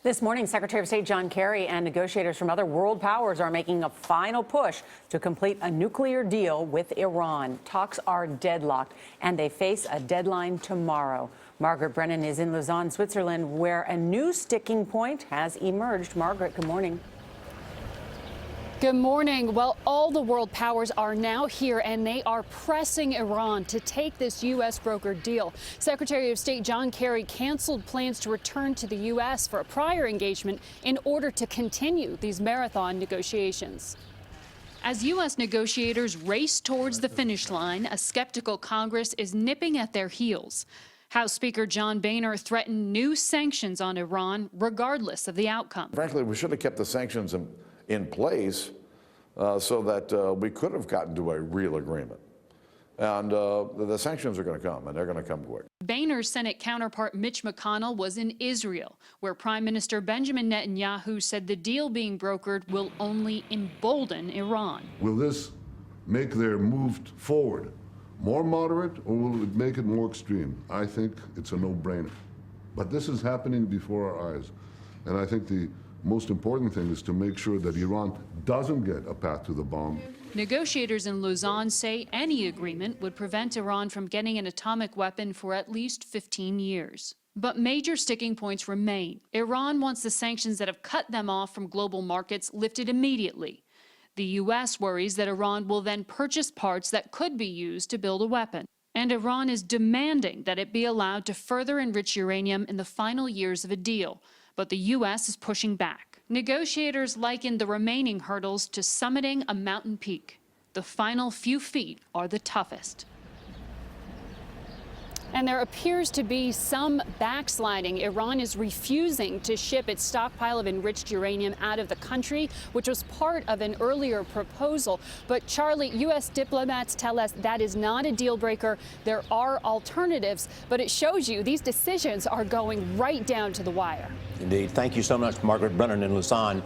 This morning, Secretary of State John Kerry and negotiators from other world powers are making a final push to complete a nuclear deal with Iran. Talks are deadlocked, and they face a deadline tomorrow. Margaret Brennan is in Lausanne, Switzerland, where a new sticking point has emerged. Margaret, good morning. Good morning. Well, all the world powers are now here, and they are pressing Iran to take this U.S. brokered deal. Secretary of State John Kerry canceled plans to return to the U.S. for a prior engagement in order to continue these marathon negotiations. As U.S. negotiators race towards the finish line, a skeptical Congress is nipping at their heels. House Speaker John Boehner threatened new sanctions on Iran regardless of the outcome. Frankly, we should have kept the sanctions in place so that we could have gotten to a real agreement. And the sanctions are going to come, and they're going to come quick. Boehner's Senate counterpart Mitch McConnell was in Israel, where Prime Minister Benjamin Netanyahu said the deal being brokered will only embolden Iran. Will this make their move forward more moderate, or will it make it more extreme? I think it's a no-brainer. But this is happening before our eyes. And I think the most important thing is to make sure that Iran doesn't get a path to the bomb. Negotiators in Lausanne say any agreement would prevent Iran from getting an atomic weapon for at least 15 years. But major sticking points remain. Iran wants the sanctions that have cut them off from global markets lifted immediately. The U.S. worries that Iran will then purchase parts that could be used to build a weapon. And Iran is demanding that it be allowed to further enrich uranium in the final years of a deal. But the U.S. is pushing back. Negotiators liken the remaining hurdles to summiting a mountain peak. The final few feet are the toughest. And there appears to be some backsliding. Iran is refusing to ship its stockpile of enriched uranium out of the country, which was part of an earlier proposal. But Charlie, U.S. diplomats tell us that is not a deal breaker. There are alternatives, but it shows you these decisions are going right down to the wire. Indeed. Thank you so much, Margaret Brennan in Lausanne.